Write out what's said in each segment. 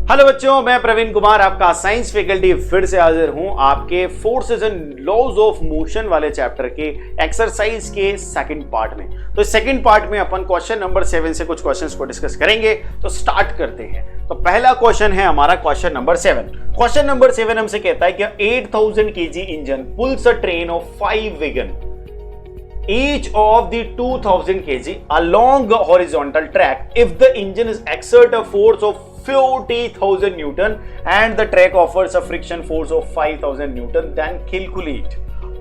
Hello बच्चों, मैं प्रवीण कुमार आपका साइंस फैकल्टी फिर से हाजिर हूं आपके forces and laws of motion वाले चैप्टर के एक्सरसाइज के सेकंड पार्ट में। तो सेकंड पार्ट में अपन क्वेश्चन नंबर 7 से कुछ क्वेश्चंस को डिस्कस करेंगे। तो स्टार्ट करते हैं। तो पहला क्वेश्चन है हमारा क्वेश्चन नंबर 7। क्वेश्चन नंबर 7 हमसे कहता है कि 8000 kg engine pools a train of 5 wagon each of the 2000 kg along a horizontal track if the engine is exert a force of 40,000 Newton and the track offers a friction force of 5,000 Newton, then calculate।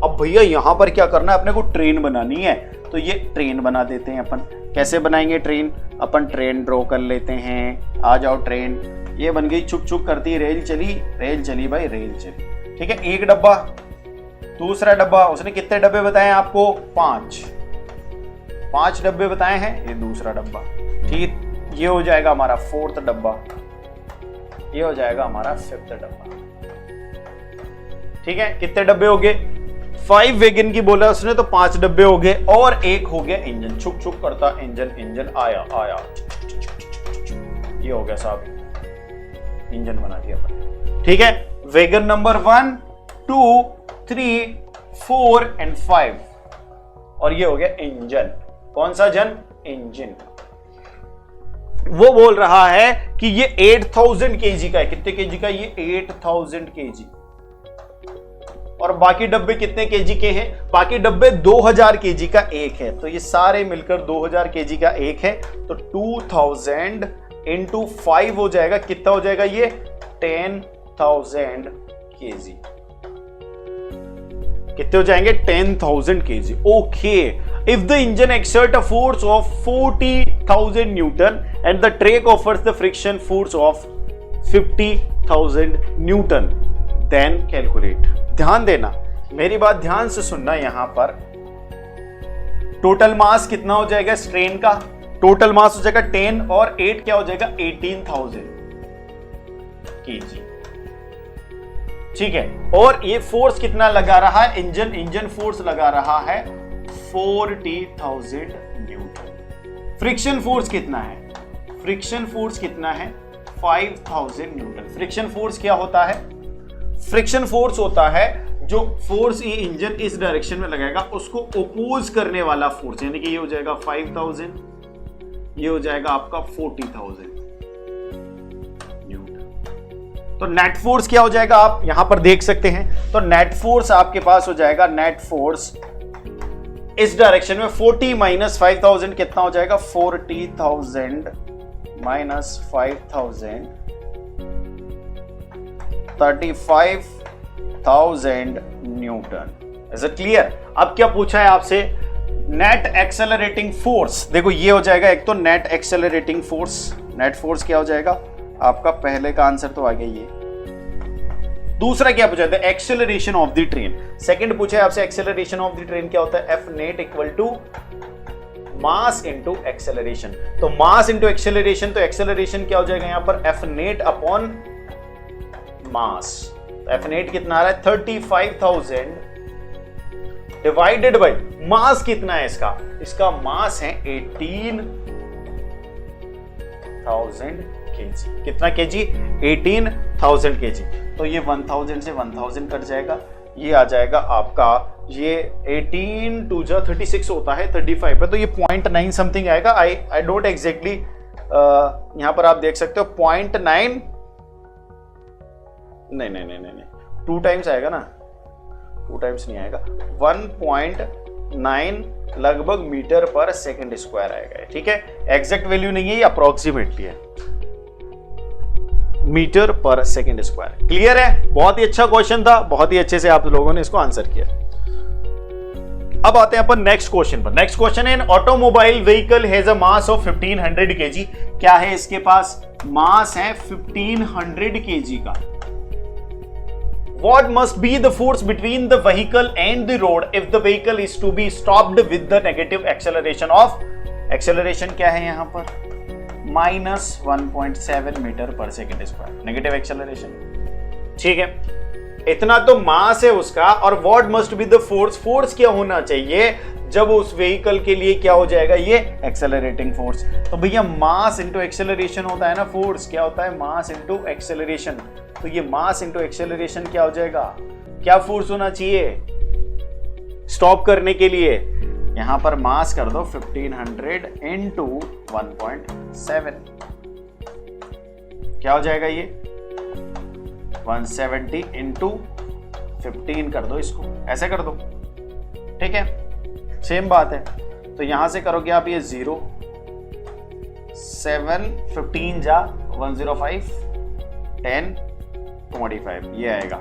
अब भैया यहां पर क्या करना है, अपने को train बनानी है। तो ये ट्रेन बना देते हैं अपन। कैसे बनाएंगे ट्रेन? अपन ट्रेन ड्रॉ कर लेते हैं। आ जाओ ट्रेन, ये बन गई। छुक छुक करती रेल चली भाई, रेल चली। ठीक है, एक डब्बा, दूसरा डब्बा। उसने कितने डब्बे बताए आपको? 5 डब्बे बताए हैं। ये दूसरा डब्बा, ठीक। ये हो जाएगा हमारा 4th डब्बा, ये हो जाएगा हमारा 5th डब्बा। ठीक है, कितने डब्बे हो गए? 5 वैगन की बोला उसने, तो 5 डब्बे हो गए और एक हो गया इंजन। छुक छुक करता इंजन आया। ये हो गया साहब, इंजन बना दिया अपन। ठीक है, वैगन नंबर 1, 2, 3, 4 एंड 5 और ये हो गया इंजन। कौन सा जन? इंजन। वो बोल रहा है कि ये 8000 kg का है। कितने केजी का? ये 8000 kg। और बाकी डब्बे कितने केजी के हैं? बाकी डब्बे 2000 kg का एक है। तो ये सारे मिलकर 2000 kg का एक है। तो 2000 इंटू 5 हो जाएगा। कितना हो जाएगा ये? 10,000 kg। कितने हो जाएंगे? 10,000 kg। Okay. If the engine exert a force of 40,000 newton and the track offers the friction force of 50,000 newton, then calculate. ध्यान देना, मेरी बात ध्यान से सुनना। यहां पर टोटल मास कितना हो जाएगा इस ट्रेन का? टोटल मास हो जाएगा 10 और 8 क्या हो जाएगा? 18,000 kg। ठीक है, और ये फोर्स कितना लगा रहा है? इंजन फोर्स लगा रहा है 40,000 न्यूटन। फ्रिक्शन फोर्स कितना है? फ्रिक्शन फोर्स कितना है? 5,000 न्यूटन। फ्रिक्शन फोर्स क्या होता है? फ्रिक्शन फोर्स होता है जो फोर्स ये इंजन इस डायरेक्शन में लगाएगा उसको ओपोज करने वाला फोर्स, यानी कि ये हो जाएगा 5,000, ये हो जाएगा आपका 40,000 न्यूटन। तो नेट फोर्स क्या हो जाएगा? आप यहां पर देख सकते हैं। तो नेट फोर्स आपके पास हो जाएगा, नेट फोर्स इस डायरेक्शन में 40 माइनस 5,000 कितना हो जाएगा? 40,000 minus 5,000, 35,000 Newton. Is it clear? अब क्या पूछा है आपसे? Net accelerating force. देखो ये हो जाएगा एक तो net accelerating force. Net force क्या हो जाएगा आपका? पहले का आंसर तो आ गया ये। दूसरा क्या पूछा था? Acceleration of the train. Second पूछा है आपसे एक्सेलरेशन ऑफ द ट्रेन क्या होता है? F net equal to mass into acceleration. तो मास इंटू एक्सेलरेशन, तो एक्सेलरेशन क्या हो जाएगा यहां पर? F net upon mass. F net कितना आ रहा है? 35,000 डिवाइडेड बाय मास कितना है इसका? इसका मास है 18,000 kg। कितना kg? 18,000 kg। तो ये 1000 से 1000 कट जाएगा। ये आ जाएगा आपका, ये 18 2 जा 36 होता है, 35 है, तो ये 0.9 समथिंग आएगा। आई डोंट एग्जैक्टली, यहां पर आप देख सकते हो 0.9, नहीं 2 टाइम्स आएगा ना, 2 टाइम्स नहीं आएगा, 1.9 लगभग मीटर पर सेकंड स्क्वायर आएगा। ठीक है, एग्जैक्ट वैल्यू नहीं है, ये अप्रोक्सीमेटली है, मीटर पर सेकंड स्क्वायर। क्लियर है? बहुत ही अच्छा क्वेश्चन था, बहुत ही अच्छे से आप लोगों ने इसको आंसर किया। अब आते हैं अपन नेक्स्ट क्वेश्चन पर। नेक्स्ट क्वेश्चन है, an automobile vehicle has a mass of 1500 kg। क्या है इसके पास? मास है 1500 kg का। What must be the force between the vehicle and the road if the vehicle is to be stopped with the negative acceleration of, acceleration क्या है यहां पर? -1.7 metre पर सेकेंड स्क्वायर, नेगेटिव एक्सेलरेशन। ठीक है, इतना तो मास है उसका। और what must be the force, force क्या होना चाहिए? जब उस व्हीकल के लिए क्या हो जाएगा, ये एक्सेलरेटिंग फोर्स। तो भैया मास इंटू एक्सेलरेशन होता है ना फोर्स, क्या होता है, मास इंटू एक्सेलरेशन। तो ये मास इंटू एक्सेलरेशन क्या हो जाएगा, क्या फोर्स होना चाहिए स्टॉप करने के लिए, यहां पर मास कर दो 1500 इंटू 1.7, क्या हो जाएगा ये 170 इंटू 15 कर दो, इसको ऐसे कर दो, ठीक है, सेम बात है। तो यहां से करोगे आप ये 0 7 15 जा 105 10 25, ये आएगा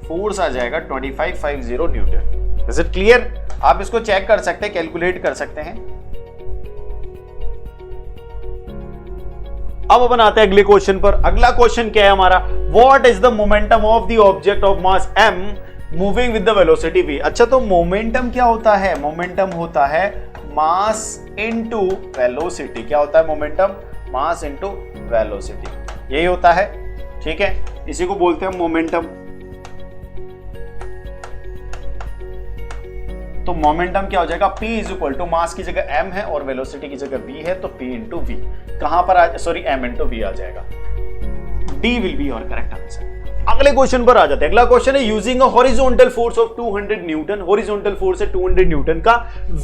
फोर्स आ जाएगा 2550 न्यूटन। Is it clear? आप इसको चेक कर सकते हैं, कैलकुलेट कर सकते हैं। अब अपन आते हैं अगले क्वेश्चन पर। अगला क्वेश्चन क्या है हमारा, what is the momentum of the object of mass m moving with the velocity v। अच्छा, तो मोमेंटम क्या होता है, मोमेंटम होता है मास इनटू वेलोसिटी। क्या होता है मोमेंटम, मास इनटू वेलोसिटी, यही होता है, ठीक है, इसी को बोलते हैं मोमेंटम। तो मोमेंटम क्या हो जाएगा, P is equal to mass की जगह m है और वेलोसिटी की जगह v है, तो P इंटू v, कहां पर सॉरी m इंटू v आ जाएगा, D will be your correct answer. अगले क्वेश्चन पर आ जाते हैं। अगला क्वेश्चन है, using a horizontal force of 200 newton, horizontal force है 200 न्यूटन का,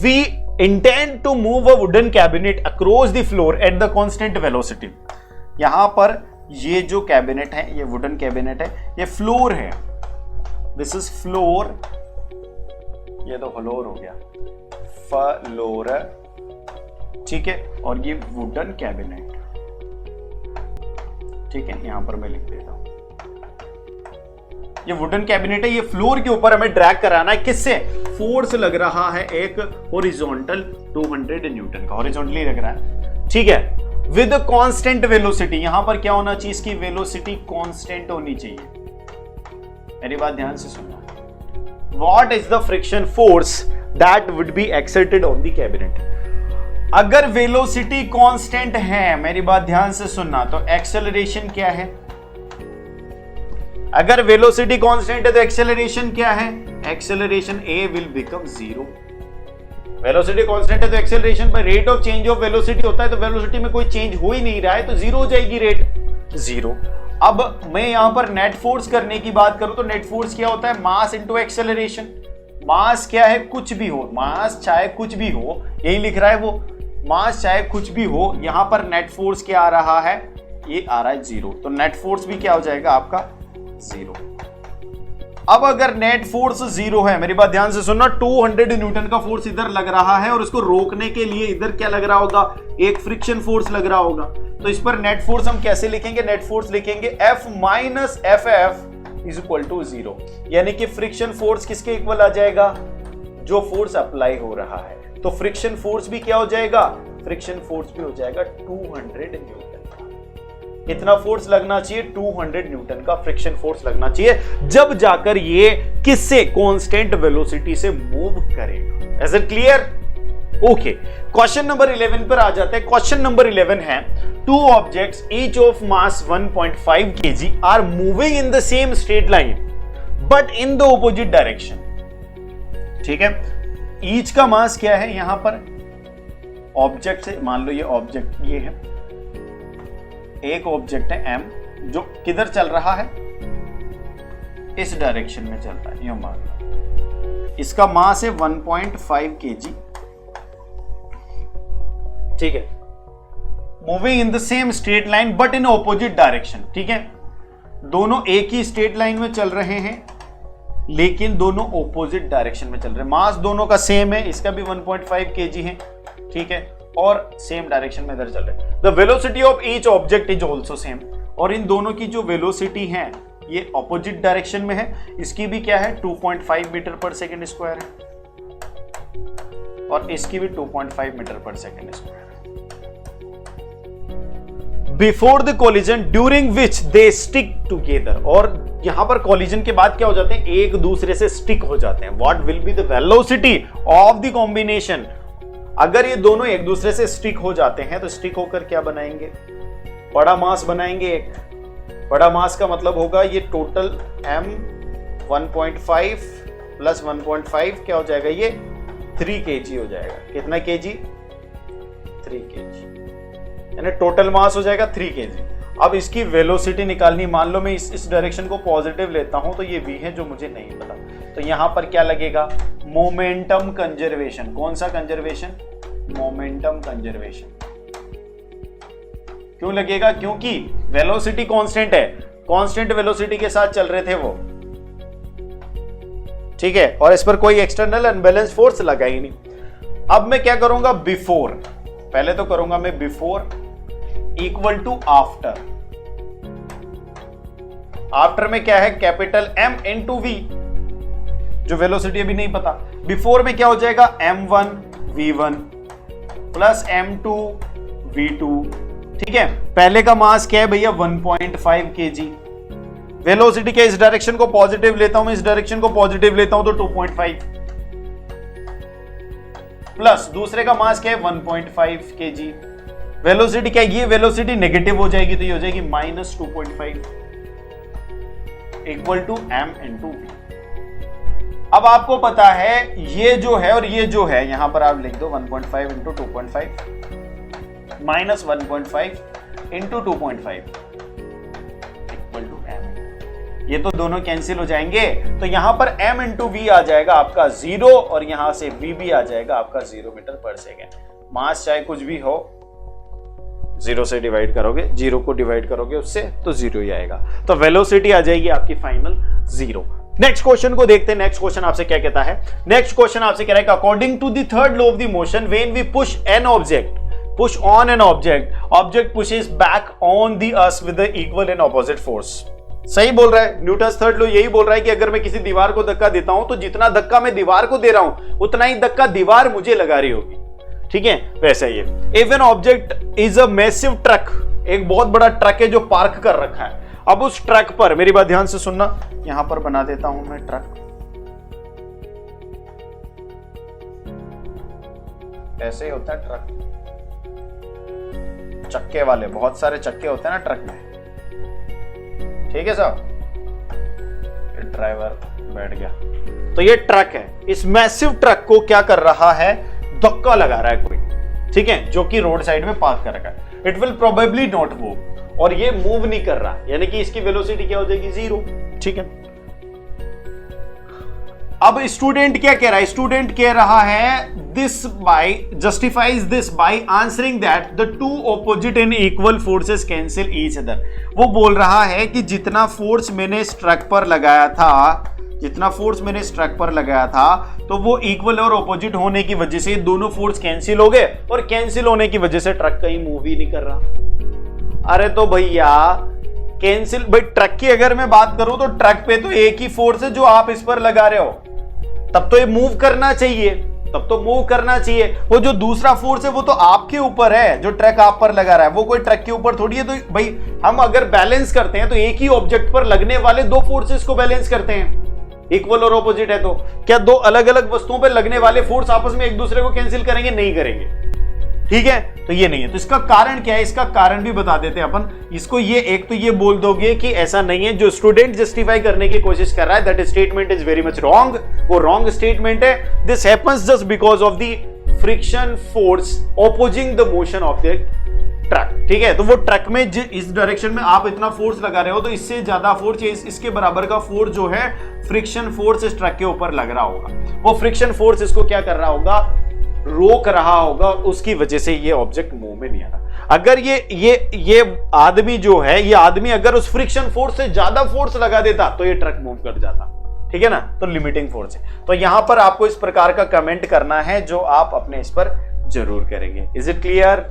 we intend to move a wooden cabinet across the floor at the constant velocity. यहां पर ये जो कैबिनेट है, ये वुडन कैबिनेट है, ये फ्लोर है, दिस इज फ्लोर, ये तो फ्लोर हो गया, फ्लोर, ठीक है, और ये वुडन कैबिनेट, ठीक है, यहां पर मैं लिख देता हूं, ये वुडन कैबिनेट है, ये फ्लोर के ऊपर हमें ड्रैग कराना है, किससे, फोर्स लग रहा है एक हॉरिजॉन्टल 200 न्यूटन का, हॉरिजॉन्टली लग रहा है, ठीक है, विद कांस्टेंट वेलोसिटी। यहां पर क्या होना चाहिए, इसकी वेलोसिटी कांस्टेंट होनी चाहिए, मेरी बात ध्यान से सुनना। What is the friction force that would be exerted on the cabinet? अगर वेलोसिटी कांस्टेंट है, मेरी बात ध्यान से सुनना, तो एक्सेलरेशन क्या है, अगर वेलोसिटी कांस्टेंट है तो एक्सेलरेशन क्या है, acceleration A will become 0। Velocity constant है तो एक्सेलरेशन पर rate of change of velocity होता है, तो वेलोसिटी में कोई चेंज हो ही नहीं रहा है, तो 0 हो जाएगी रेट 0। अब मैं यहां पर नेट फोर्स करने की बात करूं तो नेट फोर्स क्या होता है, मास इंटू एक्सेलरेशन। मास क्या है, कुछ भी हो, मास चाहे कुछ भी हो, यही लिख रहा है वो, मास चाहे कुछ भी हो, यहां पर नेट फोर्स क्या आ रहा है, ये आ रहा है 0, तो नेट फोर्स भी क्या हो जाएगा आपका 0। अब अगर नेट फोर्स 0 है, मेरी बात ध्यान से सुनना, 200 न्यूटन का फोर्स इधर लग रहा है और इसको रोकने के लिए इधर क्या लग रहा होगा, एक फ्रिक्शन फोर्स लग रहा होगा, तो इस पर नेट फोर्स हम कैसे लिखेंगे, नेट फोर्स लिखेंगे F minus FF is equal to 0, यानी कि फ्रिक्शन फोर्स किसके इक्वल आ जाएगा, जो फोर्स अप्लाई हो रहा है, तो फ्रिक्शन फोर्स भी क्या हो जाएगा, फ्रिक्शन फोर्स भी हो जाएगा 200 न्यूटन का। कितना फोर्स लगना चाहिए, 200 न्यूटन का फ्रिक्शन फोर्स लगना चाहिए, जब जाकर ये किससे, कांस्टेंट वेलोसिटी से मूव करेगा। Is it clear? Okay, question number 11 पर आ जाते हैं। क्वेश्चन नंबर 11 है, two objects each of mass 1.5 kg are moving in the same straight line but in the opposite direction. ठीक है, ईच का मास क्या है, यहां पर ऑब्जेक्ट से मान लो ये ऑब्जेक्ट ये है, एक ऑब्जेक्ट है m जो किधर चल रहा है, इस डायरेक्शन में चल रहा है, ये मान लो इसका मास है 1.5 kg। ठीक है, moving in the same straight line but in opposite direction. ठीक है, दोनों एक ही स्ट्रेट लाइन में चल रहे हैं लेकिन दोनों ऑपोजिट डायरेक्शन में चल रहे हैं। मास दोनों का सेम है, इसका भी 1.5 kg है, ठीक है, और सेम डायरेक्शन में इधर चल रहे हैं। The velocity of each object is also same, और इन दोनों की जो वेलोसिटी है ये ऑपोजिट डायरेक्शन में है। इसकी भी क्या है, 2.5 मीटर पर सेकेंड स्क्वायर है और इसकी भी 2.5 मीटर पर सेकेंड स्क्वायर है। Before the collision during which they stick together, और यहां पर कोलिजन के बाद क्या हो जाते हैं, एक दूसरे से स्टिक हो जाते हैं। What will be the velocity of the combination. अगर ये दोनों एक दूसरे से स्टिक हो जाते हैं तो स्टिक होकर क्या बनाएंगे, बड़ा मास बनाएंगे। एक बड़ा मास का मतलब होगा ये टोटल m 1.5 प्लस 1.5 क्या हो जाएगा, ये 3 kg हो जाएगा। कितना kg? 3 kg, यानी टोटल मास हो जाएगा 3 kg। अब इसकी वेलोसिटी निकालनी, मान लो मैं इस डायरेक्शन को पॉजिटिव लेता हूं तो ये v है जो मुझे नहीं पता, तो यहां पर क्या लगेगा, मोमेंटम कंजर्वेशन। कौन सा कंजर्वेशन? Momentum conservation. क्यों लगेगा? क्योंकि वेलोसिटी कांस्टेंट है, कांस्टेंट वेलोसिटी के साथ चल रहे थे वो, ठीक है, और इस पर कोई एक्सटर्नल अनबैलेंस फोर्स लगा ही नहीं। अब मैं क्या करूंगा, बिफोर, पहले तो करूंगा मैं before equal to after. After में क्या है, कैपिटल M इंटू V, जो वेलोसिटी अभी नहीं पता। बिफोर में क्या हो जाएगा, M1 V1 plus M2 V2, ठीक है। पहले का मास क्या है भैया, 1.5 kg। वेलोसिटी क्या, इस डायरेक्शन को पॉजिटिव लेता हूं मैं, इस डायरेक्शन को पॉजिटिव लेता हूं तो 2.5 प्लस दूसरे का मास क्या है, 1.5 kg। वेलोसिटी क्या है, ये वेलोसिटी नेगेटिव हो जाएगी तो ये हो जाएगी minus 2.5 equal to M into V। अब आपको पता है ये जो है और ये जो है, यहां पर आप लिख दो 1.5 into 2.5 minus 1.5 into 2.5 equal to M। ये तो दोनों कैंसिल हो जाएंगे, तो यहां पर M इंटू V आ जाएगा आपका 0 और यहां से V भी आ जाएगा आपका 0 मीटर पर सेकेंड। मास चाहे कुछ भी हो, 0 से डिवाइड करोगे, 0 को डिवाइड करोगे उससे तो 0 ही आएगा, तो वेलोसिटी आ जाएगी आपकी फाइनल 0। नेक्स्ट क्वेश्चन को देखते हैं। नेक्स्ट क्वेश्चन आपसे क्या कहता है, नेक्स्ट क्वेश्चन आपसे कह रहा है according to the third law of the motion when we push an object, push on an object, object pushes back on the earth with the equal and opposite force. सही बोल रहा है, Newton's third law यही बोल रहा है कि अगर मैं किसी दीवार को धक्का देता हूं तो जितना धक्का मैं दीवार को दे रहा हूं उतना ही धक्का दीवार मुझे लगा रही होगी, ठीक है। वैसा ही है, if an object is a massive truck, एक बहुत बड़ा ट्रक है जो पार्क कर रखा है। अब उस ट्रक पर, मेरी बात ध्यान से सुनना, यहां पर बना देता हूं मैं ट्रक, ऐसे ही होता है ट्रक, चक्के वाले, बहुत सारे चक्के होते हैं ना ट्रक में, ठीक है साहब। ड्राइवर बैठ गया, तो ये ट्रक है, इस मैसिव ट्रक को क्या कर रहा है, धक्का लगा रहा है कोई, ठीक है, जो कि रोड साइड में पार्क कर रखा है। It will probably not move, और ये मूव नहीं कर रहा, यानी कि इसकी वेलोसिटी क्या हो जाएगी, 0, ठीक है। अब स्टूडेंट क्या कह रहा है, स्टूडेंट कह रहा है this by justifies this by answering that the two opposite and equal forces cancel each other. वो बोल रहा है कि जितना फोर्स मैंने इस ट्रक पर लगाया था, जितना फोर्स मैंने इस ट्रक पर लगाया था, तो वो इक्वल और ऑपोजिट होने की वजह से दोनों फोर्स कैंसिल हो गए, और कैंसिल होने की वजह से ट्रक कहीं मूव ही नहीं कर रहा। अरे तो भैया कैंसिल, भाई ट्रक की अगर मैं बात करूं तो ट्रक पे तो एक ही फोर्स है जो आप इस पर लगा रहे हो, तब तो ये मूव करना चाहिए, तब तो मूव करना चाहिए। वो जो दूसरा फोर्स है वो तो आपके ऊपर है, जो ट्रक आप पर लगा रहा है, वो कोई ट्रक के ऊपर थोड़ी है। तो भाई हम अगर बैलेंस करते हैं तो एक ही ऑब्जेक्ट पर लगने वाले दो फोर्सेस को बैलेंस करते हैं, इक्वल और ऑपोजिट है तो क्या दो अलग अलग वस्तुओं पर लगने वाले फोर्स आपस में एक दूसरे को कैंसिल करेंगे? नहीं करेंगे, ठीक है। तो ये नहीं है, तो इसका कारण क्या है, इसका कारण भी बता देते हैं अपन इसको। ये एक तो ये बोल दोगे कि ऐसा नहीं है, जो स्टूडेंट जस्टिफाई करने की कोशिश कर रहा है that statement is very much wrong, वो रॉन्ग स्टेटमेंट है। This happens just because of the friction force opposing the motion of the truck, ठीक है। तो वो ट्रक में इस डायरेक्शन में आप इतना फोर्स लगा रहे हो, तो इससे ज्यादा फोर्स, इसके बराबर का फोर्स जो है फ्रिक्शन फोर्स इस ट्रक के ऊपर लग रहा होगा। वो फ्रिक्शन फोर्स इसको क्या कर रहा होगा, रोक रहा होगा, उसकी वजह से ये ऑब्जेक्ट मुंह में नहीं आ रहा। अगर ये आदमी जो है, ये आदमी अगर उस फ्रिक्शन फोर्स से ज्यादा फोर्स लगा देता तो ये ट्रक मूव कर जाता, ठीक है ना। तो लिमिटिंग फोर्स है। तो यहां पर आपको इस प्रकार का कमेंट करना है जो आप अपने इस पर जरूर करेंगे। Is it clear?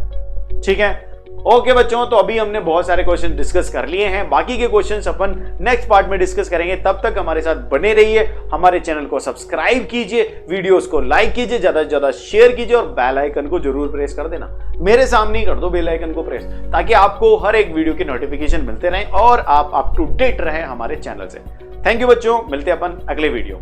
ठीक है, ओके बच्चों, तो अभी हमने बहुत सारे क्वेश्चन डिस्कस कर लिए हैं, बाकी के क्वेश्चंस अपन नेक्स्ट पार्ट में डिस्कस करेंगे। तब तक हमारे साथ बने रहिए, हमारे चैनल को सब्सक्राइब कीजिए, वीडियोस को लाइक कीजिए, ज्यादा से ज्यादा शेयर कीजिए और बेल आइकन को जरूर प्रेस कर देना। मेरे सामने ही कर दो बेल आइकन को प्रेस, ताकि आपको हर एक वीडियो की नोटिफिकेशन मिलते रहे और आप अप टू डेट रहे हमारे चैनल से। थैंक यू बच्चों, मिलते हैं अपन अगले वीडियो।